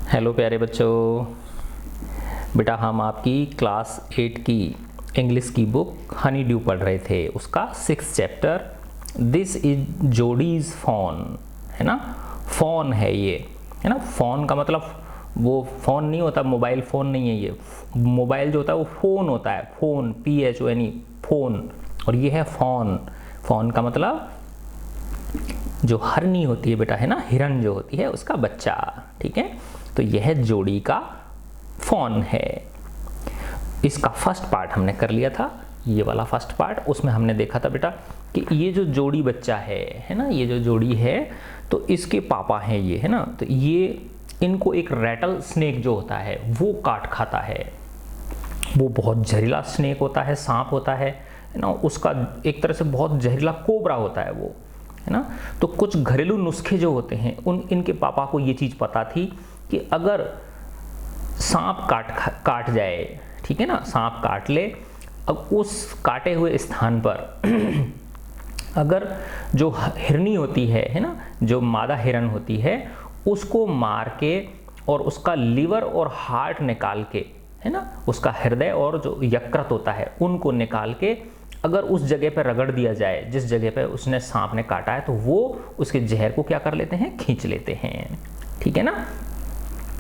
Hello प्यारे बच्चों। बेटा हम आपकी क्लास 8 की इंग्लिश की बुक हनी ड्यू पढ़ रहे थे। उसका 6th chapter this is Jody's phone, है ना। फ़ोन है ये, है ना। फ़ोन का मतलब वो फ़ोन नहीं होता, मोबाइल फ़ोन नहीं है ये। मोबाइल जो होता है वो फ़ोन होता है, फ़ोन PHONE फ़ोन, और ये है फ़ोन। फ़ोन का मतलब जो हरनी होती है बेटा, है ना, हिरन जो होती है उसका बच्चा, ठीक है। तो यह जोड़ी का फ़ोन है। इसका फर्स्ट पार्ट हमने कर लिया था, ये वाला फर्स्ट पार्ट। उसमें हमने देखा था बेटा कि ये जो जोड़ी बच्चा है ना, ये जो जोड़ी है तो इसके पापा हैं ये, है ना। तो ये इनको एक रैटल स्नेक जो होता है वो काट खाता है। वो बहुत जहरीला स्नेक होता है, सांप होता है ना। उसका एक तरह से बहुत जहरीला कोबरा होता है वो, है ना। तो कुछ घरेलू नुस्खे जो होते हैं इनके पापा को ये चीज़ पता थी कि अगर सांप काट जाए, ठीक है ना, सांप काट ले, अब उस काटे हुए स्थान पर अगर जो हिरनी होती है ना, जो मादा हिरन होती है, उसको मार के और उसका लीवर और हार्ट निकाल के, है ना, उसका हृदय और जो यकृत होता है उनको निकाल के अगर उस जगह पर रगड़ दिया जाए जिस जगह पे उसने सांप ने काटा है, तो वो उसके जहर को क्या कर लेते हैं, खींच लेते हैं, ठीक है ना।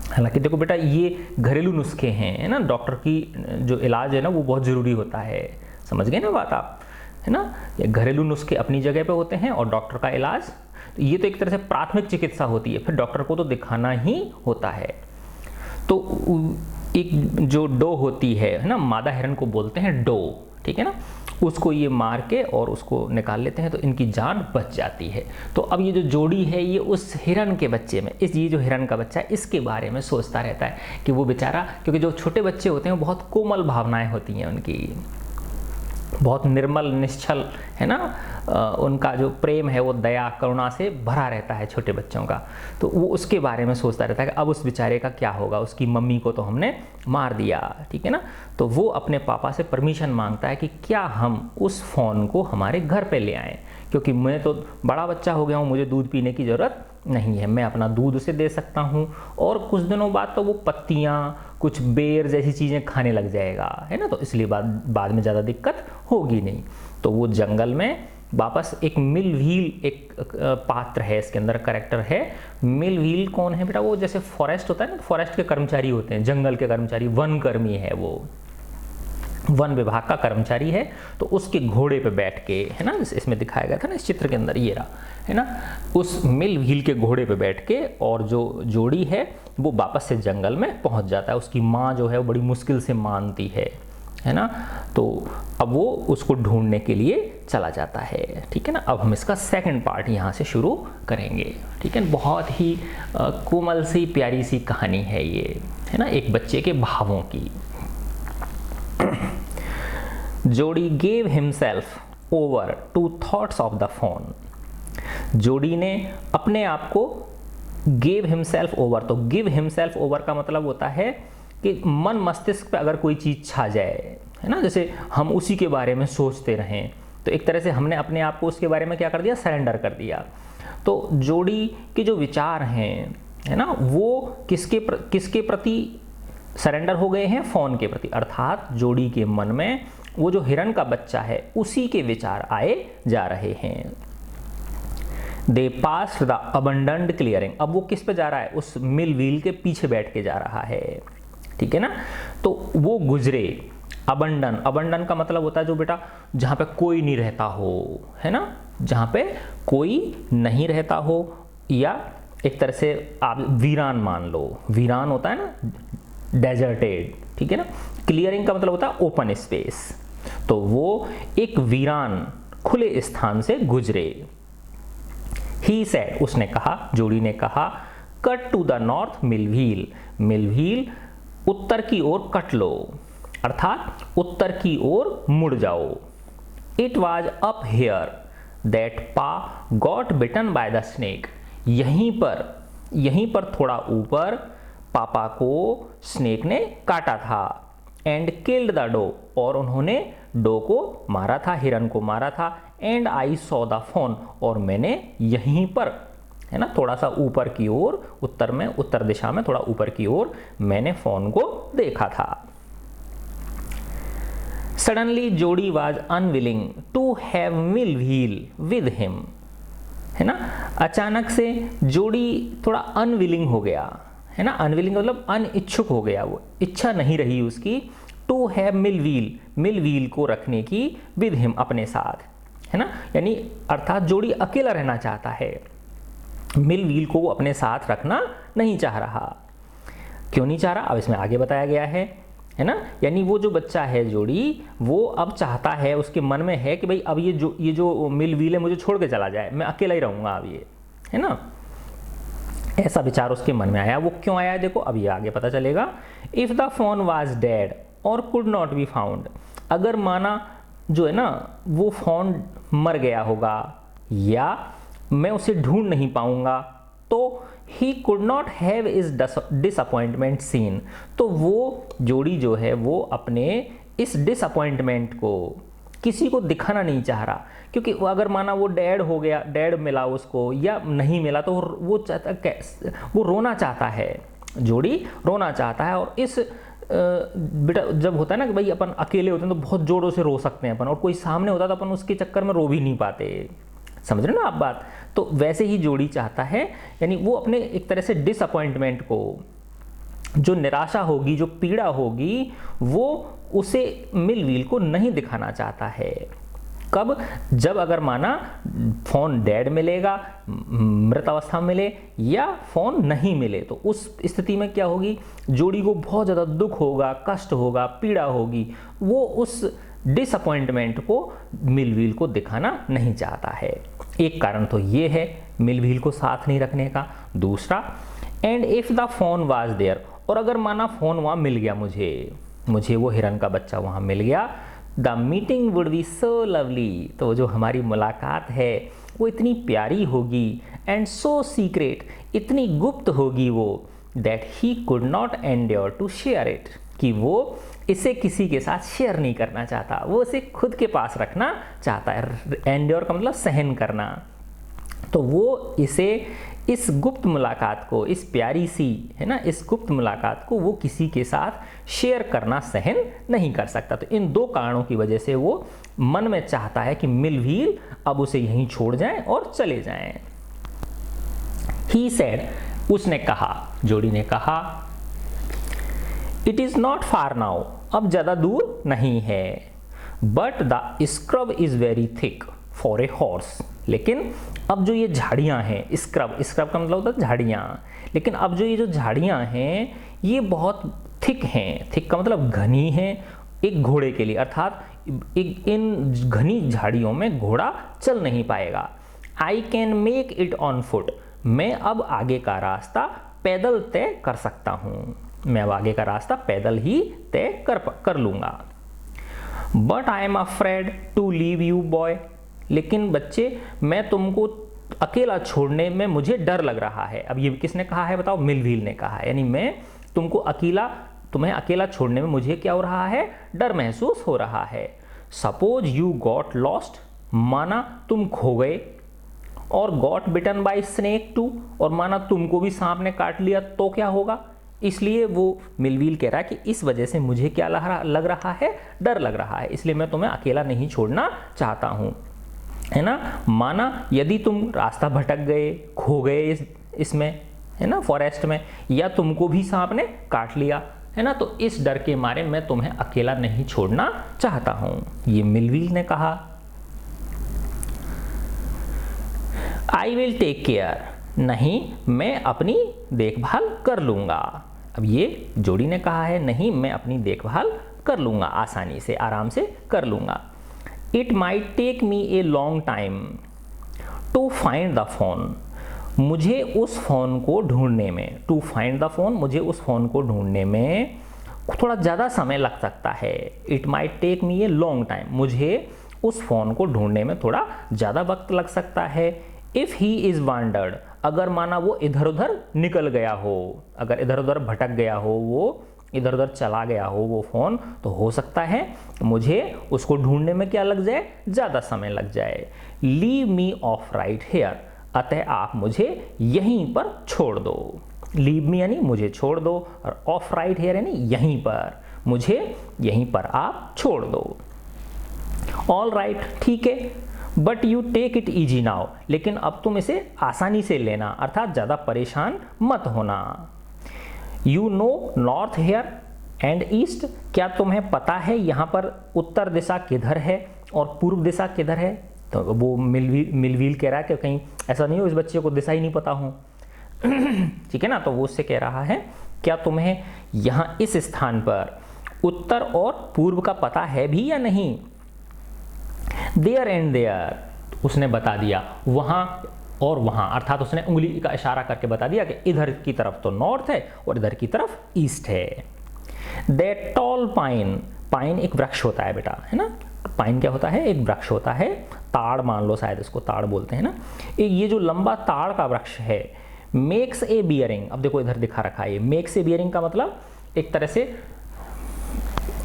हालांकि देखो बेटा ये घरेलू नुस्खे हैं, है ना। डॉक्टर की जो इलाज है ना वो बहुत ज़रूरी होता है, समझ गए ना बात आप, है ना। ये घरेलू नुस्खे अपनी जगह पे होते हैं और डॉक्टर का इलाज, तो ये तो एक तरह से प्राथमिक चिकित्सा होती है, फिर डॉक्टर को तो दिखाना ही होता है। तो एक जो डो होती है ना, मादा हिरन को बोलते हैं डो, ठीक है ना। उसको ये मार के और उसको निकाल लेते हैं तो इनकी जान बच जाती है। तो अब ये जो जोड़ी है ये उस हिरन के बच्चे में, ये जो हिरन का बच्चा है इसके बारे में सोचता रहता है कि वो बेचारा, क्योंकि जो छोटे बच्चे होते हैं बहुत कोमल भावनाएं होती हैं उनकी, बहुत निर्मल निश्चल, है ना। उनका जो प्रेम है वो दया करुणा से भरा रहता है छोटे बच्चों का। तो वो उसके बारे में सोचता रहता है कि अब उस बेचारे का क्या होगा, उसकी मम्मी को तो हमने मार दिया, ठीक है ना। तो वो अपने पापा से परमिशन मांगता है कि क्या हम उस फ़ोन को हमारे घर पे ले आएँ, क्योंकि मैं तो बड़ा बच्चा हो गया हूँ, मुझे दूध पीने की ज़रूरत नहीं है, मैं अपना दूध उसे दे सकता हूँ और कुछ दिनों बाद तो वो पत्तियाँ, कुछ बेर जैसी चीज़ें खाने लग जाएगा, है ना। तो इसलिए बाद में ज़्यादा दिक्कत होगी नहीं। तो वो जंगल में वापस एक मिलव्हील, एक पात्र है इसके अंदर, करेक्टर है। मिलव्हील कौन है बेटा, वो जैसे फॉरेस्ट होता है ना, फॉरेस्ट के कर्मचारी होते हैं, जंगल के कर्मचारी, वन कर्मी है वो, वन विभाग का कर्मचारी है। तो उसके घोड़े पे बैठ के, है ना, इसमें दिखाया गया था ना इस चित्र के अंदर, ये रहा, है ना। उस मिल व्हील के घोड़े पे बैठ के और जो जोड़ी है वो वापस से जंगल में पहुंच जाता है। उसकी माँ जो है वो बड़ी मुश्किल से मानती है ना। तो अब वो उसको ढूंढने के लिए चला जाता है, ठीक है ना। अब हम इसका सेकंड पार्ट यहाँ से शुरू करेंगे, ठीक है। बहुत ही कोमल सी प्यारी सी कहानी है ये, है ना, एक बच्चे के भावों की। Jody gave himself over to thoughts of the fawn. Jody ने अपने आप को गेव हिमसेल्फ ओवर, तो गिव हिमसेल्फ ओवर का मतलब होता है कि मन मस्तिष्क पे अगर कोई चीज़ छा जाए, है ना, जैसे हम उसी के बारे में सोचते रहें, तो एक तरह से हमने अपने आप को उसके बारे में क्या कर दिया, सरेंडर कर दिया। तो जोड़ी के जो विचार हैं, है ना, वो किसके प्रति सरेंडर हो गए हैं, फ़ोन के प्रति। अर्थात जोड़ी के मन में वो जो हिरन का बच्चा है उसी के विचार आए जा रहे हैं। दे पास द अबंडेंट क्लियरिंग, अब वो किस पे जा रहा है, उस मिल व्हील के पीछे बैठ के जा रहा है, ठीक है ना। तो वो गुजरे, अबंडन का मतलब होता है जो बेटा जहाँ पे कोई नहीं रहता हो, है ना, जहाँ पे कोई नहीं रहता हो, या एक तरह से आप वीरान मान लो, वीरान होता है ना, डेजर्टेड, ठीक है ना। क्लियरिंग का मतलब होता है ओपन स्पेस। तो वो एक वीरान खुले स्थान से गुजरे। ही सेड, उसने कहा, जोड़ी ने कहा, कट टू द नॉर्थ मिलव्हील, मिलव्हील उत्तर की ओर कट लो, अर्थात उत्तर की ओर मुड़ जाओ। It was up here that pa got bitten by the snake, यहीं पर थोड़ा ऊपर पापा को स्नेक ने काटा था। एंड किल्ड द डो, और उन्होंने डो को मारा था, हिरन को मारा था। And I saw the phone, और मैंने यहीं पर, है ना, थोड़ा सा ऊपर की ओर, उत्तर में, उत्तर दिशा में थोड़ा ऊपर की ओर मैंने फोन को देखा था। Suddenly Jody was unwilling to have mill wheel with him, है ना, अचानक से जोड़ी थोड़ा अनविलिंग हो गया, है ना, अनविलिंग मतलब अनिच्छुक हो गया, वो इच्छा नहीं रही उसकी, टू हैव मिल व्हील को रखने की विद हिम, अपने साथ, है ना, यानी अर्थात जोड़ी अकेला रहना चाहता है, मिल व्हील को वो अपने साथ रखना नहीं चाह रहा। क्यों नहीं चाह रहा, अब इसमें आगे बताया गया है ना, यानी वो जो बच्चा है जोड़ी, वो अब चाहता है, उसके मन में है कि भाई अब ये जो मिल व्हील है मुझे छोड़ के चला जाए, मैं अकेला ही रहूँगा अब ये, है ना, ऐसा विचार उसके मन में आया। वो क्यों आया देखो, अब ये आगे पता चलेगा। If the fawn was dead और कुड नॉट बी फाउंड, अगर माना जो है ना वो फ़ोन मर गया होगा या मैं उसे ढूंढ नहीं पाऊंगा, तो he could not have his disappointment seen, तो वो जोड़ी जो है वो अपने इस डिसअपॉइंटमेंट को किसी को दिखाना नहीं चाह रहा, क्योंकि अगर माना वो डेड हो गया, डेड मिला उसको या नहीं मिला, तो वो चाहता, वो रोना चाहता है, जोड़ी रोना चाहता है। और इस बेटा जब होता है ना कि भाई अपन अकेले होते हैं तो बहुत जोरों से रो सकते हैं अपन, और कोई सामने होता तो अपन उसके चक्कर में रो भी नहीं पाते, समझ रहे ना आप बात। तो वैसे ही जोड़ी चाहता है, यानी वो अपने एक तरह से डिसअपॉइंटमेंट को, जो निराशा होगी, जो पीड़ा होगी, वो उसे मिल व्हील को नहीं दिखाना चाहता है। कब, जब अगर माना फ़ोन डेड मिलेगा, मृत अवस्था में मिले, या फ़ोन नहीं मिले, तो उस स्थिति में क्या होगी, जोड़ी को बहुत ज़्यादा दुख होगा, कष्ट होगा, पीड़ा होगी, वो उस डिसअपॉइंटमेंट को मिल व्हील को दिखाना नहीं चाहता है। एक कारण तो ये है मिल व्हील को साथ नहीं रखने का। दूसरा, and if the fawn was there, और अगर माना फ़ोन वहाँ मिल गया, मुझे वो हिरन का बच्चा वहाँ मिल गया, the meeting would be so lovely, तो जो हमारी मुलाकात है वो इतनी प्यारी होगी, एंड सो सीक्रेट, इतनी गुप्त होगी वो, that he could not endure to share it, कि वो इसे किसी के साथ शेयर नहीं करना चाहता, वो इसे खुद के पास रखना चाहता है। एंड्योर का मतलब सहन करना, तो वो इसे, इस गुप्त मुलाकात को, इस प्यारी सी, है ना, इस गुप्त मुलाकात को वो किसी के साथ शेयर करना सहन नहीं कर सकता। तो इन दो कारणों की वजह से वो मन में चाहता है कि मिल व्हील अब उसे यहीं छोड़ जाएं और चले जाएं। ही सेड, उसने कहा, जोड़ी ने कहा, it is not far now, अब ज़्यादा दूर नहीं है, but the scrub is very thick for a horse, लेकिन अब जो ये झाड़ियाँ हैं, स्क्रब का मतलब होता है झाड़ियाँ, लेकिन अब जो ये जो झाड़ियाँ हैं ये बहुत थिक हैं, थिक का मतलब घनी हैं एक घोड़े के लिए, अर्थात इन घनी झाड़ियों में घोड़ा चल नहीं पाएगा। I can make it on foot, मैं अब आगे का रास्ता पैदल तय कर सकता हूँ, मैं अब आगे का रास्ता पैदल ही तय कर लूँगा। But I am afraid to leave you boy, लेकिन बच्चे मैं तुमको अकेला छोड़ने में मुझे डर लग रहा है। अब ये किसने कहा है बताओ, मिल व्हील ने कहा है, यानी मैं तुम्हें अकेला छोड़ने में मुझे क्या हो रहा है, डर महसूस हो रहा है। सपोज यू गॉट लॉस्ट, माना तुम खो गए, और got bitten by snake too, और माना तुमको भी सांप ने काट लिया तो क्या होगा। इसलिए वो मिल व्हील कह रहा है कि इस वजह से मुझे क्या लग रहा है, डर लग रहा है, इसलिए मैं तुम्हें अकेला नहीं छोड़ना चाहता हूँ, है ना। माना यदि तुम रास्ता भटक गए, खो गए इसमें, है ना, फॉरेस्ट में, या तुमको भी सांप ने काट लिया, है ना, तो इस डर के मारे मैं तुम्हें अकेला नहीं छोड़ना चाहता हूँ, ये मिल व्हील ने कहा। आई विल टेक केयर, नहीं मैं अपनी देखभाल कर लूँगा। अब ये जोड़ी ने कहा है, नहीं मैं अपनी देखभाल कर लूँगा, आसानी से, आराम से कर लूँगा। It might take me a long time to find the fawn, मुझे उस फ़ोन को ढूंढने में, टू फाइंड द फोन, मुझे उस फ़ोन को ढूंढने में थोड़ा ज़्यादा समय लग सकता है। It might take me a long time, मुझे उस फ़ोन को ढूंढने में थोड़ा ज़्यादा वक्त लग सकता है। इफ़ ही इज़ वांडर्ड, अगर माना वो इधर उधर निकल गया हो, अगर इधर उधर भटक गया हो, वो इधर उधर चला गया हो वो फ़ोन, तो हो सकता है मुझे उसको ढूंढने में क्या लग जाए, ज़्यादा समय लग जाए। Leave me off right here, अतः आप मुझे यहीं पर छोड़ दो। लीव मी यानी मुझे छोड़ दो, और ऑफ राइट हेयर यानी यहीं पर, मुझे यहीं पर आप छोड़ दो। ऑल राइट, ठीक है, but you take it easy now, लेकिन अब तुम इसे आसानी से लेना, अर्थात ज़्यादा परेशान मत होना। You know north here and east, क्या तुम्हें पता है यहाँ पर उत्तर दिशा किधर है और पूर्व दिशा किधर है? तो वो मिलवील कह रहा है कि कहीं ऐसा नहीं हो इस बच्चे को दिशा ही नहीं पता हो। ठीक है ना, तो वो उससे कह रहा है क्या तुम्हें यहाँ इस स्थान पर उत्तर और पूर्व का पता है भी या नहीं? देयर एंड देयर, उसने बता दिया वहाँ और वहाँ, अर्थात उसने उंगली का इशारा करके बता दिया कि इधर की तरफ तो नॉर्थ है और इधर की तरफ ईस्ट है। दैट टॉल पाइन, पाइन एक वृक्ष होता है बेटा, है ना, पाइन क्या होता है? एक वृक्ष होता है, ताड़ मान लो, शायद इसको ताड़ बोलते हैं ना। ये जो लंबा ताड़ का वृक्ष है, मेक्स ए बियरिंग, अब देखो इधर दिखा रखा है ये, मेक्स ए बियरिंग का मतलब एक तरह से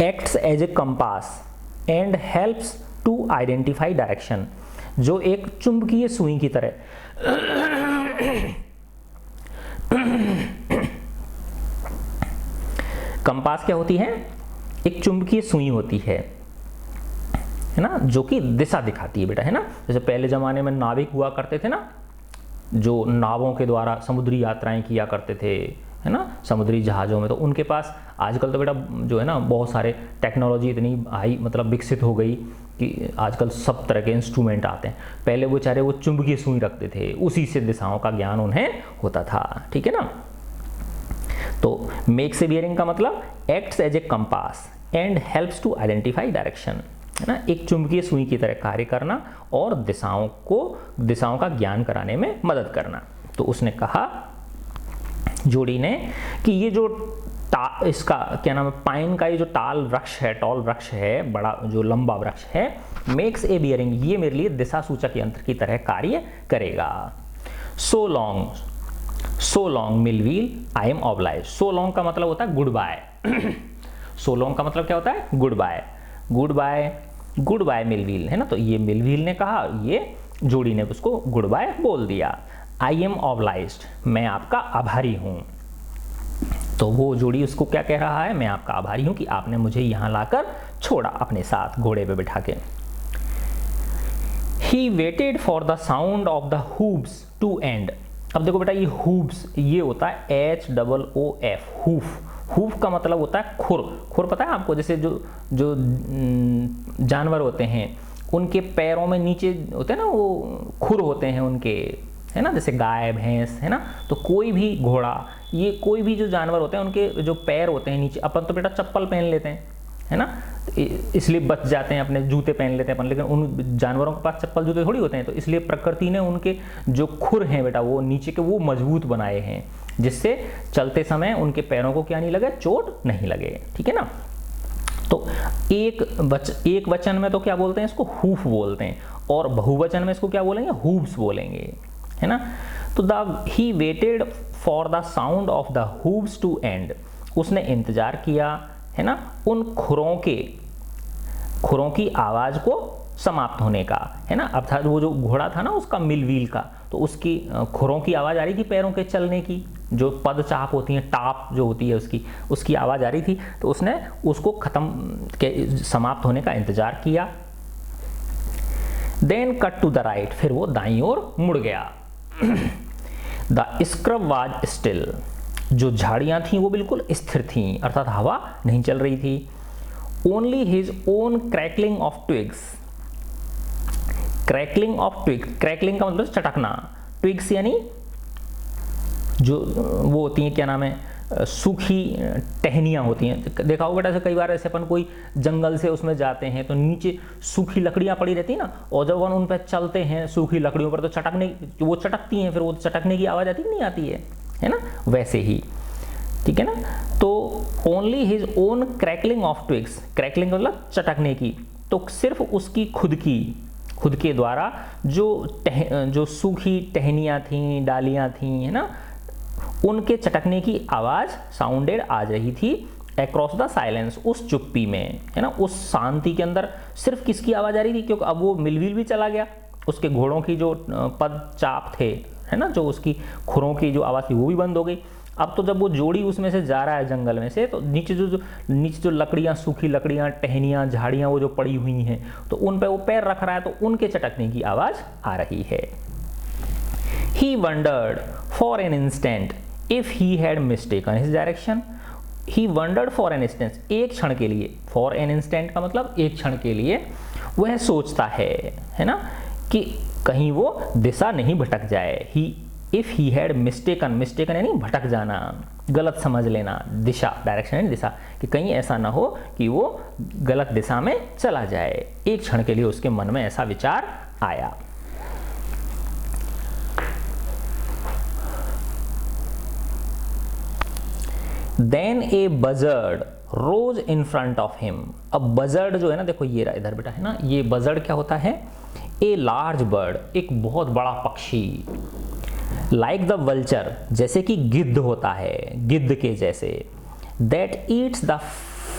acts as a compass and helps to identify direction, जो एक चुंबकीय सुई की तरह कंपास क्या होती है? एक चुंबकीय सुई होती है ना, जो कि दिशा दिखाती है बेटा, है ना। जैसे पहले जमाने में नाविक हुआ करते थे ना, जो नावों के द्वारा समुद्री यात्राएं किया करते थे, है ना, समुद्री जहाज़ों में, तो उनके पास आजकल तो बेटा जो है ना बहुत सारे टेक्नोलॉजी इतनी हाई मतलब विकसित हो गई कि आजकल सब तरह के इंस्ट्रूमेंट आते हैं। पहले वो बेचारे वो चुंबकीय सुई रखते थे, उसी से दिशाओं का ज्ञान उन्हें होता था, ठीक है ना। तो मेक्स ए बियरिंग का मतलब acts as a compass and helps to identify direction, है ना, एक चुंबकीय सुई की तरह कार्य करना और दिशाओं का ज्ञान कराने में मदद करना। तो उसने कहा जोड़ी ने कि ये जो इसका क्या नाम है, पाइन का ये जो टॉल वृक्ष है, बड़ा जो लंबा वृक्ष है, मेक्स ए बियरिंग, ये मेरे लिए दिशा सूचक यंत्र की तरह कार्य करेगा। So long Millwheel, I am obliged. So long का मतलब होता है गुड बाय। सो लॉन्ग का मतलब क्या होता है? गुड बाय, गुड बाय मिलवील, है ना। तो ये मिलवील ने कहा, ये जोड़ी ने उसको गुड बाय बोल दिया। आई एम ऑब्लाइज्ड, मैं आपका आभारी हूं। तो वो जोड़ी उसको क्या कह रहा है? मैं आपका आभारी हूं कि आपने मुझे यहां लाकर छोड़ा अपने साथ घोड़े पे बिठा के। He waited for the sound of the hooves to end। अब देखो बेटा, ये hooves ये होता है HOOF, हूफ का मतलब होता है खुर पता है आपको? जैसे जो जानवर होते हैं उनके पैरों में नीचे होते हैं ना, वो खुर होते हैं उनके, है ना, जैसे गाय भैंस, है ना। तो कोई भी घोड़ा, ये कोई भी जो जानवर होते हैं उनके जो पैर होते हैं नीचे, अपन तो बेटा चप्पल पहन लेते हैं, है ना, इसलिए बच जाते हैं, अपने जूते पहन लेते हैं अपन, लेकिन उन जानवरों के पास चप्पल जूते थोड़ी होते हैं। तो इसलिए प्रकृति ने उनके जो खुर हैं बेटा, वो नीचे के वो मजबूत बनाए हैं, जिससे चलते समय उनके पैरों को क्या नहीं लगे, चोट नहीं लगे, ठीक है ना। तो एक वचन में तो क्या बोलते हैं इसको? हूफ बोलते हैं, और बहुवचन में इसको क्या बोलेंगे? हूव्स बोलेंगे, है ना। तो he waited for the sound of the hooves to end, उसने इंतजार किया, है ना, उन खुरों की आवाज को समाप्त होने का, है ना। अर्थात वो जो घोड़ा था ना उसका मिलवील का, तो उसकी खुरों की आवाज आ रही थी पैरों के चलने की, जो पद चाप होती है, टाप जो होती है उसकी आवाज आ रही थी। तो उसने उसको समाप्त होने का इंतजार किया। Then cut to the right, फिर वो दाईं ओर मुड़ गया। द स्क्रब वाज स्टिल, जो झाड़ियां थीं वो बिल्कुल स्थिर थीं, अर्थात हवा नहीं चल रही थी। Only his own crackling of twigs, crackling का मतलब चटकना, ट्विग्स यानी जो वो होती हैं, क्या नाम है, सूखी टहनियाँ होती हैं। देखा होगा बेटा, ऐसे कई बार ऐसे अपन कोई जंगल से उसमें जाते हैं तो नीचे सूखी लकड़ियाँ पड़ी रहती हैं ना, और जब अपन उन पर चलते हैं सूखी लकड़ियों पर, तो वो चटकती हैं, फिर वो चटकने की आवाज़ आती नहीं आती है ना, वैसे ही, ठीक है ना। तो only his own crackling of twigs, crackling मतलब चटकने की, तो सिर्फ उसकी खुद के द्वारा जो सूखी टहनियाँ थीं, डालियाँ थीं, है ना, उनके चटकने की आवाज साउंडेड आ रही थी अक्रॉस द साइलेंस, उस चुप्पी में, है ना, उस शांति के अंदर सिर्फ किसकी आवाज आ रही थी? क्योंकि अब वो मिलविल भी चला गया, उसके घोड़ों की जो पद चाप थे, है ना, जो उसकी खुरों की जो आवाज़ थी वो भी बंद हो गई। अब तो जब वो जोड़ी उसमें से जा रहा है जंगल में से, तो नीचे जो लकड़ियाँ, सूखी लकड़ियाँ, टहनियाँ, झाड़ियाँ वो जो पड़ी हुई हैं, तो उन पे वो पैर रख रहा है, तो उनके चटकने की आवाज़ आ रही है। He wondered for an instant if he had mistaken his direction. He wondered for an instant, एक क्षण के लिए, for an instant का मतलब एक क्षण के लिए वह सोचता है ना, कि कहीं वो दिशा नहीं भटक जाए। इफ ही हैड मिस्टेकन यानी भटक जाना, गलत समझ लेना, दिशा, डायरेक्शन यानी दिशा, कि कहीं ऐसा ना हो कि वो गलत दिशा में चला जाए। एक क्षण के लिए उसके मन में ऐसा विचार आया। Then a buzzard rose in front of him. अब buzzard जो है ना, देखो ये रहा इधर बेटा, है ना, ये buzzard क्या होता है? A large bird, एक बहुत बड़ा पक्षी। Like the vulture, जैसे कि गिद्ध होता है, गिद्ध के जैसे। That eats the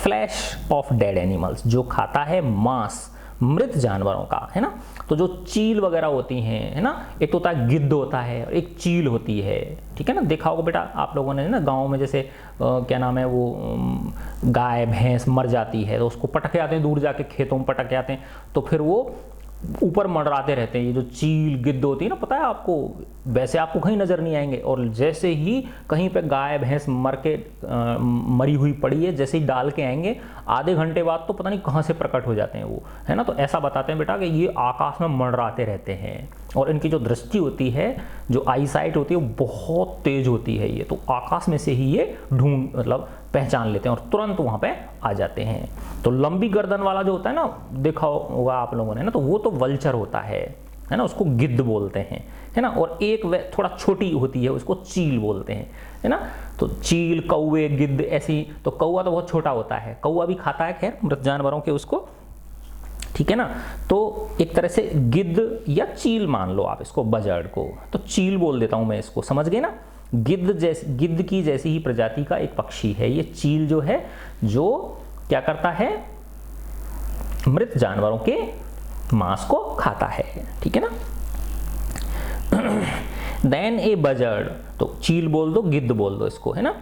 flesh of dead animals, जो खाता है मांस मृत जानवरों का, है ना। तो जो चील वगैरह होती हैं, है ना, एक तो होता है गिद्ध होता है और एक चील होती है, ठीक है ना। देखा होगा बेटा आप लोगों ने ना, गांव में जैसे क्या नाम है वो, गाय भैंस मर जाती है तो उसको पटक के आते हैं, दूर जाके खेतों में पटक के आते हैं, तो फिर वो ऊपर मंडराते रहते हैं। ये जो चील गिद्ध होती है ना, पता है आपको, वैसे आपको कहीं नज़र नहीं आएंगे, और जैसे ही कहीं पे गाय भैंस मरी हुई पड़ी है, जैसे ही डाल के आएंगे, आधे घंटे बाद तो पता नहीं कहाँ से प्रकट हो जाते हैं वो, है ना। तो ऐसा बताते हैं बेटा कि ये आकाश में मंडराते रहते हैं, और इनकी जो दृष्टि होती है, जो आई साइट होती है, वो बहुत तेज होती है। ये तो आकाश में से ही ये मतलब पहचान लेते हैं और तुरंत वहाँ पे आ जाते हैं। तो लंबी गर्दन वाला जो होता है ना, देखा होगा आप लोगों ने ना, तो वो तो वल्चर होता है ना, उसको गिद्ध बोलते हैं, है ना। और एक वह थोड़ा छोटी होती है, उसको चील बोलते हैं, है ना। तो चील, कौवे, गिद्ध ऐसी, तो कौवा तो बहुत छोटा होता है, कौवा भी खाता है खैर मृत जानवरों के उसको, ठीक है ना। तो एक तरह से गिद्ध या चील मान लो आप इसको, बजर्ड को, तो चील बोल देता हूं मैं इसको, समझ गए ना। गिद्ध की जैसी ही प्रजाति का एक पक्षी है ये चील, जो है जो क्या करता है, मृत जानवरों के मांस को खाता है, ठीक है ना। देन ए बजर्ड, तो चील बोल दो, गिद्ध बोल दो इसको, है ना।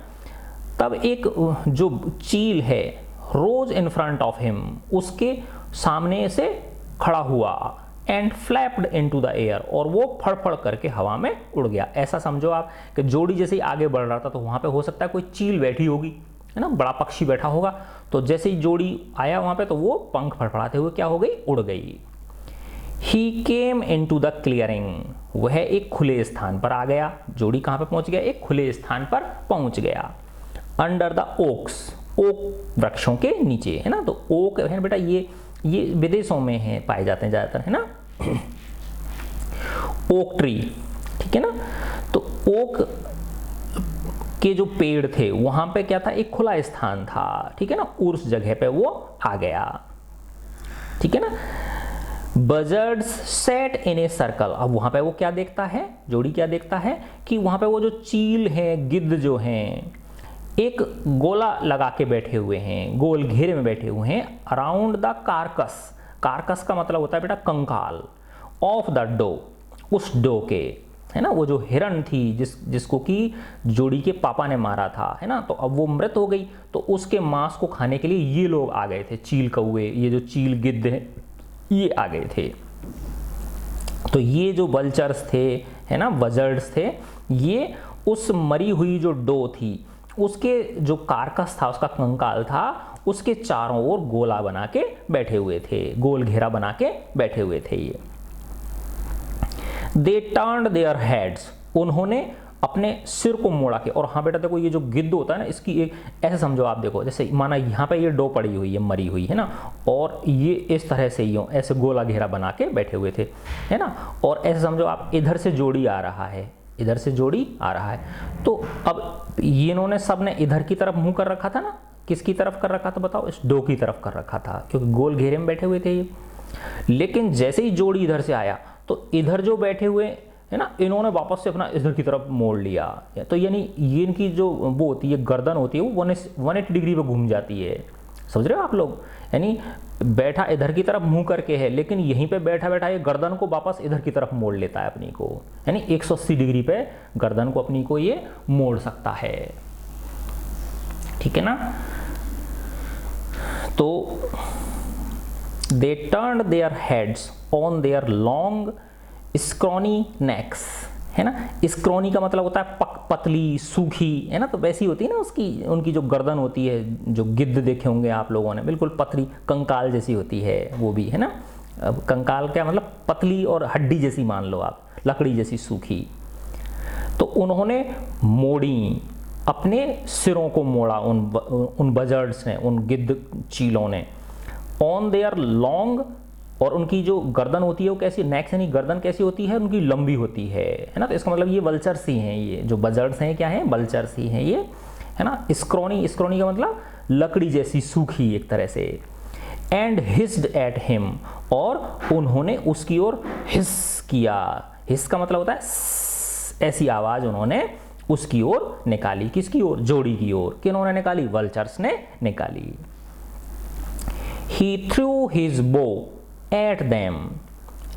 तब एक जो चील है, रोज इन फ्रंट ऑफ हिम, उसके सामने से खड़ा हुआ, and flapped into the air, और वो फड़फड़ करके हवा में उड़ गया। ऐसा समझो आप कि जोड़ी जैसे ही आगे बढ़ रहा था, तो वहां पे हो सकता है कोई चील बैठी होगी, है ना, बड़ा पक्षी बैठा होगा, तो जैसे ही जोड़ी आया वहां पे, तो वो पंख फड़फड़ाते हुए क्या हो गई, उड़ गई। ही केम इनटू द क्लियरिंग, वह एक खुले स्थान पर आ गया। जोड़ी कहां पे पहुंच गया, एक खुले स्थान पर पहुंच गया। अंडर द ओक्स, ओक वृक्षों के नीचे, है ना। तो ओक है बेटा, ये विदेशों में है, पाए जाते हैं ज्यादातर, है ना, ओक ट्री, ठीक है ना। तो ओक के जो पेड़ थे वहां पे क्या था, एक खुला स्थान था, ठीक है ना, उस जगह पे वो आ गया, ठीक है ना। बजर्ड्स सेट इन ए सर्कल, अब वहां पे वो क्या देखता है, जोड़ी क्या देखता है कि वहां पे वो जो चील है, गिद्ध जो हैं, एक गोला लगा के बैठे हुए हैं, गोल घेरे में बैठे हुए हैं, अराउंड द कार्कस, कार्कस का मतलब होता है बेटा कंकाल, ऑफ द डो, उस डो के, है ना, वो जो हिरण थी जिसको कि जोड़ी के पापा ने मारा था, है ना, तो अब वो मृत हो गई, तो उसके मांस को खाने के लिए ये लोग आ गए थे, चील कौवे, ये जो चील गिद्ध है ये आ गए थे। तो ये जो वल्चर्स थे, है ना, बजर्ड्स थे, ये उस मरी हुई जो डो थी, उसके जो कार्कस था, उसका कंकाल था, उसके चारों ओर गोला बना के बैठे हुए थे, गोल घेरा बना के बैठे हुए थे ये। दे टर्न्ड देयर हेड्स, उन्होंने अपने सिर को मोड़ा के, और हाँ बेटा देखो ये जो गिद्ध होता है ना, इसकी एक ऐसे समझो आप, देखो जैसे माना यहाँ पे ये डो पड़ी हुई है, मरी हुई है ना, और ये इस तरह से यूं ऐसे गोला घेरा बना के बैठे हुए थे, है ना। और ऐसे समझो आप, इधर से जोड़ी आ रहा है, इधर से जोड़ी आ रहा है, तो अब ये इन्होंने सब ने इधर की तरफ मुंह कर रखा था ना, किसकी तरफ कर रखा था बताओ, इस डो की तरफ कर रखा था, क्योंकि गोल घेरे में बैठे हुए थे ये। लेकिन जैसे ही जोड़ी इधर से आया, तो इधर जो बैठे हुए है ना, इन्होंने वापस से अपना इधर की तरफ मोड़ लिया, तो यानी ये इनकी जो वो होती है गर्दन होती है, वो 180 डिग्री पे घूम जाती है, समझ रहे हो आप लोग, यानी बैठा इधर की तरफ मुंह करके है, लेकिन यहीं पे बैठा बैठा ये गर्दन को वापस इधर की तरफ मोड़ लेता है अपनी को, यानी 180 डिग्री पे गर्दन को अपनी को ये मोड़ सकता है, ठीक है ना। तो दे turned their heads on their long scrawny next, है ना। स्क्रॉनी का मतलब होता है पतली सूखी, है ना, तो वैसी होती है ना उसकी, उनकी जो गर्दन होती है, जो गिद्ध देखे होंगे आप लोगों ने, बिल्कुल पतली कंकाल जैसी होती है वो भी, है ना। अब कंकाल क्या मतलब, पतली और हड्डी जैसी मान लो आप, लकड़ी जैसी सूखी। तो उन्होंने मोड़ी, अपने सिरों को मोड़ा उन बजर्ड्स ने, उन गिद्ध चीलों ने, ऑन देयर लॉन्ग, और उनकी जो गर्दन होती है वो कैसी, नेक्स यानी गर्दन कैसी होती है, उनकी लंबी होती है ना। तो इसका मतलब ये वल्चर्स ही हैं, ये जो बजर्ड्स हैं क्या हैं, वल्चर्स ही हैं ये, है ना। स्क्रॉनी, स्क्रॉनी का मतलब लकड़ी जैसी सूखी एक तरह से। एंड हिस्ड एट हिम, और उन्होंने उसकी ओर हिस किया। हिस का मतलब होता है ऐसी आवाज उन्होंने उसकी ओर निकाली, किसकी ओर, जोड़ी की ओर। किन्होंने निकाली, वल्चर्स ने निकाली। He threw his bow at them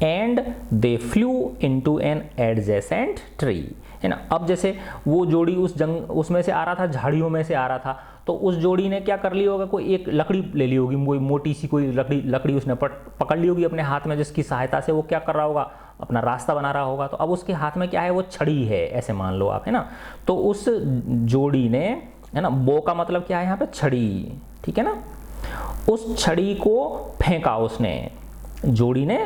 and they flew into an adjacent tree, है ना। अब जैसे वो जोड़ी उसमें से आ रहा था, झाड़ियों में से आ रहा था, तो उस जोड़ी ने क्या कर लिया होगा, कोई एक लकड़ी ले ली होगी, कोई मोटी सी कोई लकड़ी उसने पकड़ ली होगी अपने हाथ में, जिसकी सहायता से वो क्या कर रहा होगा, अपना रास्ता बना रहा होगा। तो अब उसके हाथ में क्या है, वो छड़ी है, ऐसे मान लो आप, है ना। तो उस जोड़ी ने, है ना, बो का मतलब क्या है यहाँ पे, छड़ी, ठीक है ना। उस छड़ी को फेंका उसने, जोड़ी ने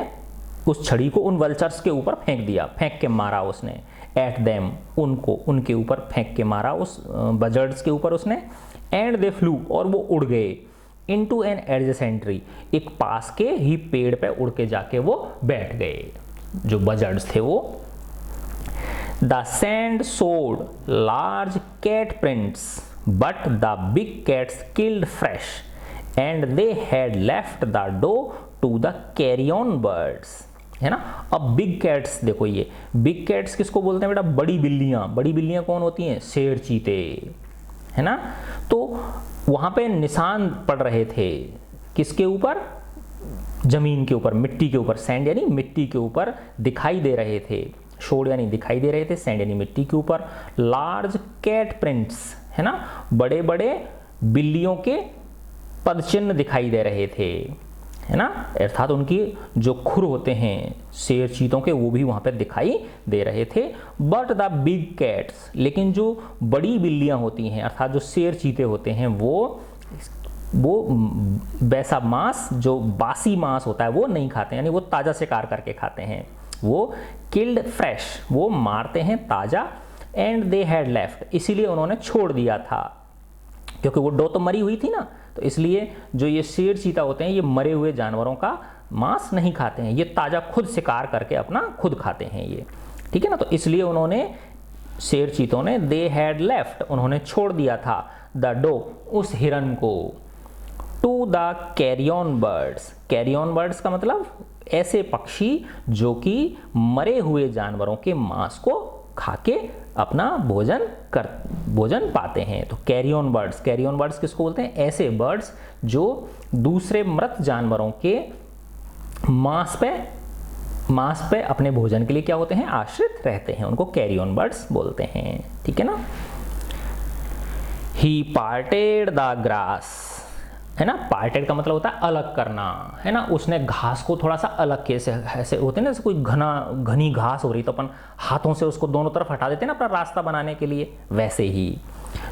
उस छड़ी को उन वल्चर्स के ऊपर फेंक दिया, फेंक के मारा उसने। एट देम, उनको, उनके ऊपर फेंक के मारा, उस बजर्ड्स के ऊपर उसने। एंड दे फ्लू, और वो उड़ गए। इनटू एन एडजेसेंट ट्री, एक पास के ही पेड़ पे उड़ के जाके वो बैठ गए, जो बजर्ड्स थे वो। The sand showed large cat prints, but the big cats killed fresh, and they had left the doe to the carrion birds, है ना। अब बिग कैट्स देखो, ये बिग कैट्स किसको बोलते हैं बेटा, बड़ी बिल्लियां। बड़ी बिल्लियां कौन होती हैं, शेर चीते, है ना। तो वहां पे निशान पड़ रहे थे, किसके ऊपर, जमीन के ऊपर, मिट्टी के ऊपर। सैंड यानी मिट्टी के ऊपर दिखाई दे रहे थे, शोड यानी दिखाई दे रहे थे, सैंड यानी मिट्टी के ऊपर। लार्ज कैट प्रिंट्स, है ना, बड़े बड़े बिल्लियों के पदचिन्ह दिखाई दे रहे थे, है ना। अर्थात उनकी जो खुर होते हैं शेर चीतों के, वो भी वहां पर दिखाई दे रहे थे। बट द बिग कैट्स, लेकिन जो बड़ी बिल्लियां होती हैं, अर्थात जो शेर चीते होते हैं, वो वैसा मांस, जो बासी मांस होता है, वो नहीं खाते, यानी वो ताजा शिकार करके खाते हैं। वो किल्ड फ्रेश, वो मारते हैं ताजा। एंड दे हैड लेफ्ट, इसीलिए उन्होंने छोड़ दिया था, क्योंकि वो डो तो मरी हुई थी ना। तो इसलिए जो ये शेर चीता होते हैं, ये मरे हुए जानवरों का मांस नहीं खाते हैं, ये ताजा खुद शिकार करके अपना खुद खाते हैं ये, ठीक है ना। तो इसलिए उन्होंने, शेर चीतों ने, दे हैड लेफ्ट, उन्होंने छोड़ दिया था, द डो, उस हिरन को, to the carrion birds. Carrion birds का मतलब ऐसे पक्षी जो कि मरे हुए जानवरों के मांस को खाके अपना भोजन पाते हैं। तो कैरियन बर्ड्स किसको बोलते हैं, ऐसे बर्ड्स जो दूसरे मृत जानवरों के मांस पे अपने भोजन के लिए क्या होते हैं, आश्रित रहते हैं, उनको कैरियन बर्ड्स बोलते हैं, ठीक है ना। ही पार्टेड द ग्रास, है ना। पार्टेड का मतलब होता है अलग करना, है ना। उसने घास को थोड़ा सा अलग किया, ऐसे होते हैं ना, जैसे कोई घनी घास हो रही तो अपन हाथों से उसको दोनों तरफ हटा देते हैं ना अपना रास्ता बनाने के लिए, वैसे ही।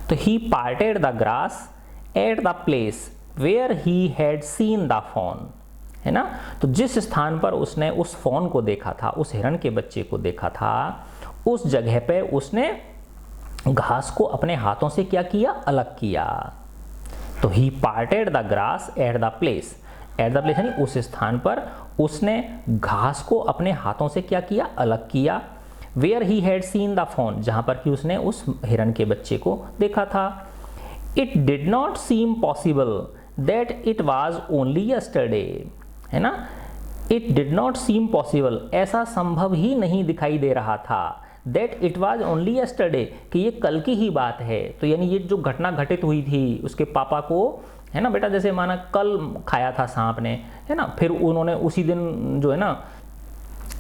तो he parted the grass at the place where he had seen the fawn, है ना। तो जिस स्थान पर उसने उस फॉन को देखा था, उस हिरण के बच्चे को देखा था, उस जगह पे उसने घास को अपने हाथों से क्या किया, अलग किया। तो he parted the grass at the place, यानी उस स्थान पर उसने घास को अपने हाथों से क्या किया, अलग किया। Where he had seen the fawn, जहां पर कि उसने उस हिरन के बच्चे को देखा था। It did not seem possible that it was only yesterday, है ना। It did not seem possible, ऐसा संभव ही नहीं दिखाई दे रहा था, that it was only yesterday, कि ये कल की ही बात है। तो यानी ये जो घटना घटित हुई थी उसके पापा को, है ना बेटा, जैसे माना कल खाया था सांप ने, है ना, फिर उन्होंने उसी दिन जो है ना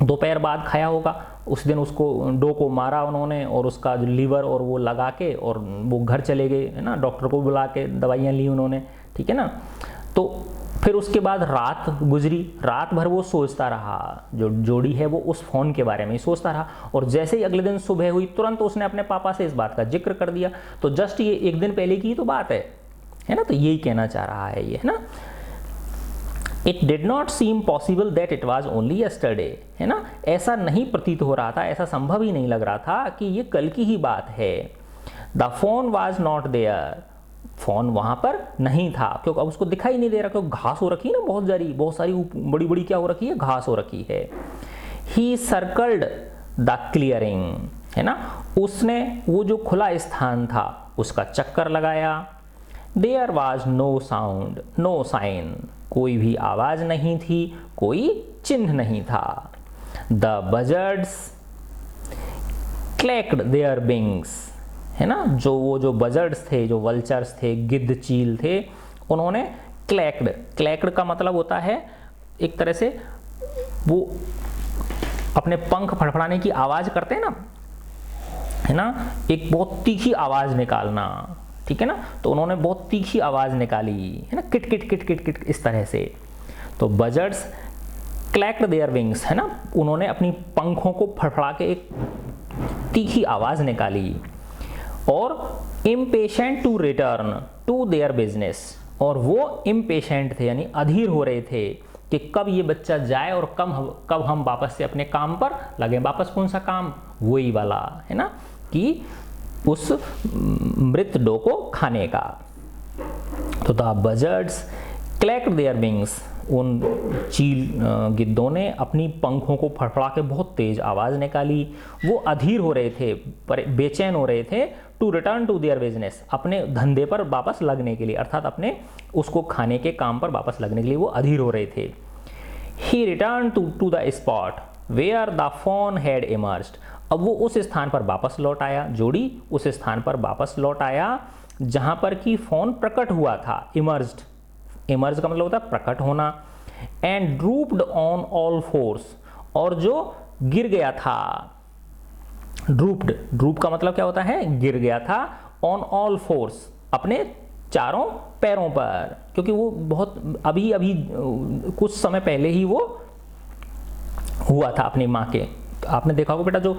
दोपहर बाद खाया होगा, उस दिन उसको डो को मारा उन्होंने और उसका जो लीवर और वो लगा के और वो घर चले गए, है ना, डॉक्टर को बुला के दवाइयाँ ली उन्होंने, ठीक है ना। तो फिर उसके बाद रात गुजरी, रात भर वो सोचता रहा, जो जोड़ी है वो उस फ़ोन के बारे में ही सोचता रहा, और जैसे ही अगले दिन सुबह हुई तुरंत उसने अपने पापा से इस बात का जिक्र कर दिया। तो जस्ट ये एक दिन पहले की तो बात है ना, तो यही कहना चाह रहा है ये, है ना। It did not seem possible that it was only yesterday, है ना, ऐसा नहीं प्रतीत हो रहा था, ऐसा संभव ही नहीं लग रहा था कि ये कल की ही बात है। The fawn was not there, fawn वहां पर नहीं था, क्योंकि अब उसको दिखाई नहीं दे रहा, क्योंकि घास हो रखी है ना, बहुत सारी बड़ी बड़ी क्या हो रखी है, घास हो रखी है। ही सर्कल्ड द क्लियरिंग, है ना, उसने वो जो खुला स्थान था उसका चक्कर लगाया। There was no sound no sign, कोई भी आवाज नहीं थी, कोई चिन्ह नहीं था। The buzzards clacked their wings, है ना, जो बजर्ड्स थे, जो वल्चर्स थे, गिद्ध चील थे, उन्होंने क्लैक्ड का मतलब होता है एक तरह से वो अपने पंख फड़फड़ाने की आवाज करते हैं ना, है ना, एक बहुत तीखी आवाज निकालना, ठीक है ना, तो उन्होंने बहुत तीखी आवाज निकाली, है ना, kit kit kit kit kit इस तरह से। तो बजर्ड्स क्लैक्ड देयर विंग्स, है ना, उन्होंने अपनी पंखों को फड़फड़ा के एक तीखी आवाज निकाली। और impatient to return to their business, और वो इम्पेशेंट थे यानी अधीर हो रहे थे कि कब ये बच्चा जाए और कब हम वापस से अपने काम पर लगे। वापस कौन सा काम, वही वाला, है ना, कि उस मृत डो को खाने का। तो the buzzards clacked their wings, उन चील गिद्धों ने अपनी पंखों को फड़फड़ा के बहुत तेज आवाज निकाली। वो अधीर हो रहे थे, बेचैन हो रहे थे, to return to their business, अपने धंधे पर वापस लगने के लिए, अर्थात अपने उसको खाने के काम पर वापस लगने के लिए वो अधीर हो रहे थे। He return to the spot where the fawn had emerged, अब वो उस स्थान पर वापस लौट आया, जोड़ी उस स्थान पर वापस लौट आया जहां पर कि फोन प्रकट हुआ था। इमर्ज का मतलब होता है प्रकट होना। एंड ड्रूप्ड ऑन ऑल फोर्स, और जो गिर गया था, ड्रूप का मतलब क्या होता है, गिर गया था, ऑन ऑल फोर्स, अपने चारों पैरों पर, क्योंकि वो बहुत अभी कुछ समय पहले ही वो हुआ था अपनी माँ के। आपने देखा होगा बेटा, जो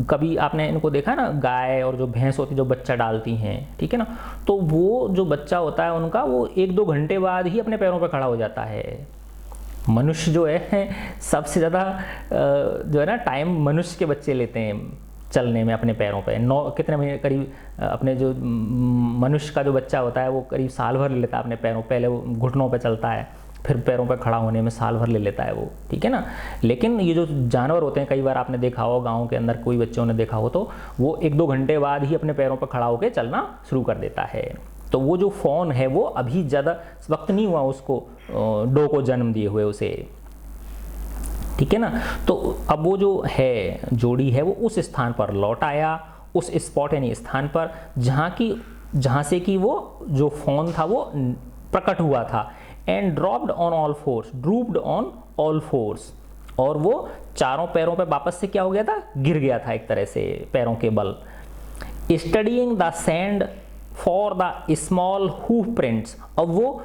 कभी आपने इनको देखा ना, गाय और जो भैंस होती है जो बच्चा डालती हैं, ठीक है ना, तो वो जो बच्चा होता है उनका, वो 1-2 घंटे बाद ही अपने पैरों पर खड़ा हो जाता है। मनुष्य जो है सबसे ज़्यादा जो है ना टाइम मनुष्य के बच्चे लेते हैं चलने में अपने पैरों पे। कितने महीने करीब अपने जो मनुष्य का जो बच्चा होता है वो करीब साल भर ले लेता है अपने पैरों, पहले वो घुटनों पे चलता है, फिर पैरों पे खड़ा होने में साल भर ले लेता है वो, ठीक है ना। लेकिन ये जो जानवर होते हैं, कई बार आपने देखा हो गाँव के अंदर, कोई बच्चों ने देखा हो, तो वो 1-2 घंटे बाद ही अपने पैरों पर खड़ा होकर चलना शुरू कर देता है। तो वो जो फोन है वो अभी ज़्यादा वक्त नहीं हुआ उसको डो को जन्म दिए हुए उसे, ठीक है ना। तो अब वो जो है जोड़ी है वो उस स्थान पर लौट आया, उस स्पॉट यानी स्थान पर जहाँ से कि वो जो फोन था वो प्रकट हुआ था। And dropped on all fours, drooped on all fours, और वो चारों पैरों पे वापस से क्या हो गया था, गिर गया था एक तरह से पैरों के बल। Studying the sand for the small hoof prints, अब वो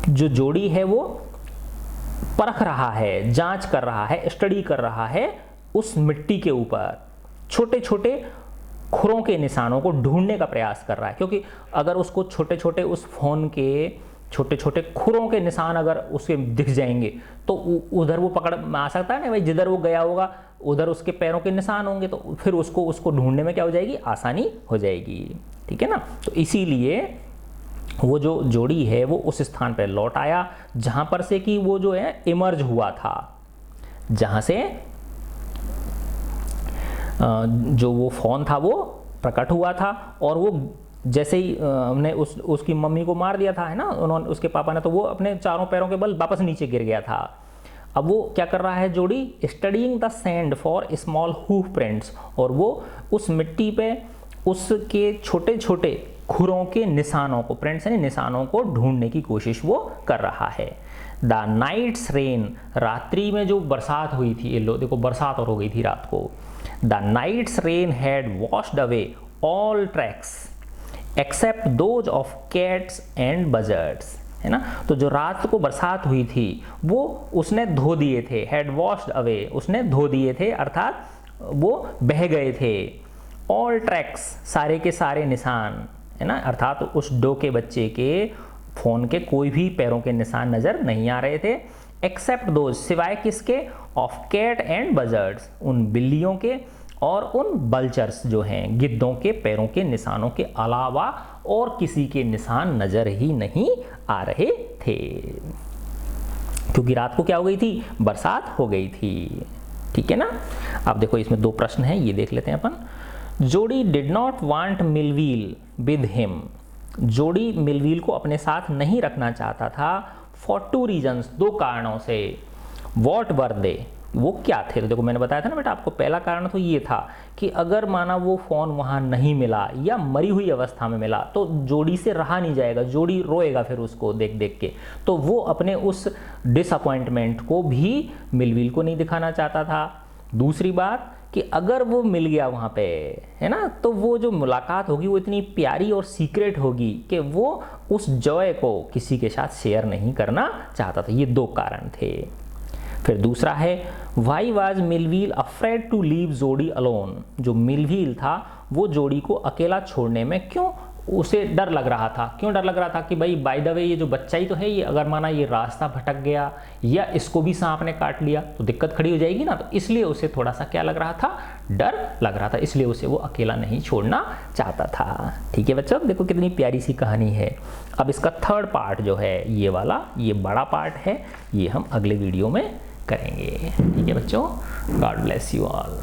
जो जोड़ी है वो परख रहा है, जांच कर रहा है, स्टडी कर रहा है उस मिट्टी के ऊपर छोटे छोटे खुरों के निशानों को ढूंढने का प्रयास कर रहा है। क्योंकि अगर उसको छोटे छोटे उस फोन के छोटे छोटे खुरों के निशान अगर उसके दिख जाएंगे तो उधर वो पकड़ में आ सकता है ना भाई, जिधर वो गया होगा उधर उसके पैरों के निशान होंगे, तो फिर उसको ढूंढने में क्या हो जाएगी, आसानी हो जाएगी, ठीक है ना। तो इसीलिए वो जो जोड़ी है वो उस स्थान पर लौट आया जहां पर से कि वो जो है इमर्ज हुआ था, जहां से जो वो फोन था वो प्रकट हुआ था। और वो जैसे ही हमने उसकी मम्मी को मार दिया था, है ना, उन्होंने उसके पापा ने, तो वो अपने चारों पैरों के बल वापस नीचे गिर गया था। अब वो क्या कर रहा है जोड़ी, studying the sand for small hoof prints, और वो उस मिट्टी पे उसके छोटे छोटे खुरों के निशानों को, प्रिंट्स यानी निशानों को ढूंढने की कोशिश वो कर रहा है। द नाइट्स रेन, रात्रि में जो बरसात हुई थी, ये लो देखो बरसात और हो गई थी रात को। The night's rain had washed away all tracks except those of cats and buzzards, है ना। तो जो रात को बरसात हुई थी वो उसने धो दिए थे, हैड वॉश्ड अवे, उसने धो दिए थे, अर्थात वो बह गए थे। ऑल ट्रैक्स, सारे के सारे निशान, है ना, अर्थात उस डो के बच्चे के फोन के कोई भी पैरों के निशान नजर नहीं आ रहे थे। एक्सेप्ट दोज, सिवाय किसके, ऑफ कैट एंड बजर्ड्स, उन बिल्लियों के और उन बल्चर्स जो हैं गिद्धों के पैरों के निशानों के अलावा और किसी के निशान नजर ही नहीं आ रहे थे, क्योंकि रात को क्या हो गई थी, बरसात हो गई थी। ठीक है ना। अब देखो इसमें दो प्रश्न हैं, ये देख लेते हैं अपन। Jody did not want Millwheel with him, Jody Millwheel को अपने साथ नहीं रखना चाहता था फॉर 2 रीजन्स, 2 कारणों से। वॉट वर दे, वो क्या थे, तो देखो मैंने बताया था ना बेटा आपको, पहला कारण तो ये था कि अगर माना वो फ़ोन वहाँ नहीं मिला या मरी हुई अवस्था में मिला तो जोड़ी से रहा नहीं जाएगा, जोड़ी रोएगा फिर उसको देख देख के, तो वो अपने उस डिसअपॉइंटमेंट को भी मिलविल को नहीं दिखाना चाहता था। दूसरी बात कि अगर वो मिल गया वहाँ पे, है ना, तो वो जो मुलाकात होगी वो इतनी प्यारी और सीक्रेट होगी कि वो उस जॉय को किसी के साथ शेयर नहीं करना चाहता था। ये 2 कारण थे। फिर दूसरा है why was Millwheel afraid to leave Jody alone, जो मिलवील था वो जोड़ी को अकेला छोड़ने में क्यों उसे डर लग रहा था। क्यों डर लग रहा था कि भाई बाय द वे ये जो बच्चा ही तो है, ये अगर माना ये रास्ता भटक गया या इसको भी सांप ने काट लिया तो दिक्कत खड़ी हो जाएगी ना, तो इसलिए उसे थोड़ा सा क्या लग रहा था, डर लग रहा था, इसलिए उसे वो अकेला नहीं छोड़ना चाहता था। ठीक है बच्चों, देखो कितनी प्यारी सी कहानी है। अब इसका 3rd पार्ट जो है ये वाला, ये बड़ा पार्ट है, ये हम अगले वीडियो में करेंगे। ठीक है बच्चों, गॉड ब्लेस यू ऑल।